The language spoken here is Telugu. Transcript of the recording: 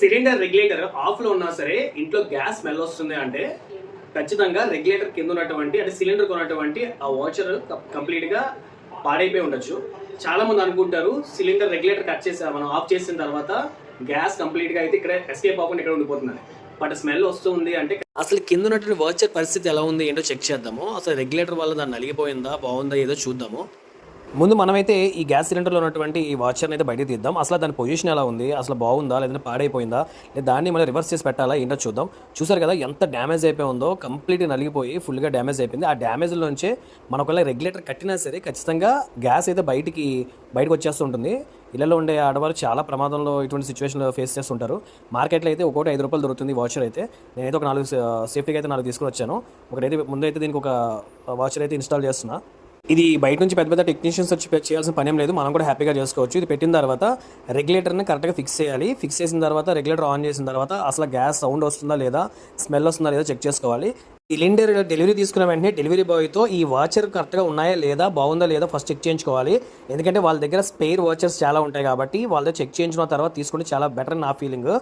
సిలిండర్ రెగ్యులేటర్ ఆఫ్ లో ఉన్నా సరే ఇంట్లో గ్యాస్ స్మెల్ వస్తుంది అంటే ఖచ్చితంగా రెగ్యులేటర్ కింద ఉన్నటువంటి అంటే సిలిండర్ కొన్నటువంటి ఆ వాచర్ కంప్లీట్ గా పాడైపోయి ఉండొచ్చు. చాలా మంది అనుకుంటారు సిలిండర్ రెగ్యులేటర్ కట్ చేసి మనం ఆఫ్ చేసిన తర్వాత గ్యాస్ కంప్లీట్ గా అయితే ఇక్కడ ఎస్కేప్ అవ్వకుండా ఇక్కడ ఉండిపోతుంది. బట్ స్మెల్ వస్తుంది అంటే అసలు కింద ఉన్నటువంటి వాచర్ పరిస్థితి ఎలా ఉంది ఏంటో చెక్ చేద్దాము. అసలు రెగ్యులేటర్ వల్ల దాన్ని నలిగిపోయిందా బాగుందా ఏదో చూద్దాము. ముందు మనమైతే ఈ గ్యాస్ సిలిండర్లో ఉన్నటువంటి ఈ వాచర్ని అయితే బయటకు తీద్దాం. అసలు దాని పొజిషన్ ఎలా ఉంది, అసలు బాగుందా లేదంటే పాడైపోయిందా, లేదా దాన్ని మళ్ళీ రివర్స్ చేసి పెట్టాలా ఏంటో చూద్దాం. చూసారు కదా ఎంత డ్యామేజ్ అయిపోయి ఉందో, కంప్లీట్గా నలిగిపోయి ఫుల్గా డ్యామేజ్ అయిపోయింది. ఆ డ్యామేజ్లోంచే మనకు రెగ్యులేటర్ కట్టినా సరే ఖచ్చితంగా గ్యాస్ అయితే బయటకు వచ్చేస్తుంటుంది. ఇళ్లలో ఉండే ఆడవాళ్ళు చాలా ప్రమాదంలో ఇటువంటి సిచ్యువేషన్లో ఫేస్ చేస్తుంటారు. మార్కెట్లో అయితే ఒక్కొక్కటి 5 రూపాయలు దొరుకుతుంది వాచర్ అయితే. నేనైతే ఒక 4 సేఫ్టీగా అయితే 4 తీసుకుని వచ్చాను. ఒకటైతే ముందైతే దీనికి ఒక వాచర్ అయితే ఇన్స్టాల్ చేస్తున్నా. ఇది బయట నుంచి పెద్ద టెక్నీషియన్స్ వచ్చి చేయాల్సిన పని ఏం లేదు, మనం కూడా హ్యాపీగా చేసుకోవచ్చు. ఇది పెట్టిన తర్వాత రెగ్యులేటర్ని కరెక్ట్గా ఫిక్స్ చేయాలి. ఫిక్స్ చేసిన తర్వాత రెగ్యులేటర్ ఆన్ చేసిన తర్వాత అసలు గ్యాస్ సౌండ్ వస్తుందా లేదా, స్మెల్ వస్తుందా లేదా చెక్ చేసుకోవాలి. సిలిండర్ డెలివరీ తీసుకున్న వెంటనే డెలివరీ బాయ్తో ఈ వాచర్ కరెక్ట్గా ఉన్నాయా లేదా, బాగుందా లేదా ఫస్ట్ చెక్ చేయించుకోవాలి. ఎందుకంటే వాళ్ళ దగ్గర స్పేర్ వాచర్స్ చాలా ఉంటాయి కాబట్టి వాళ్ళ చెక్ చేయించిన తర్వాత తీసుకుంటే చాలా బెటర్ నా ఫీలింగ్.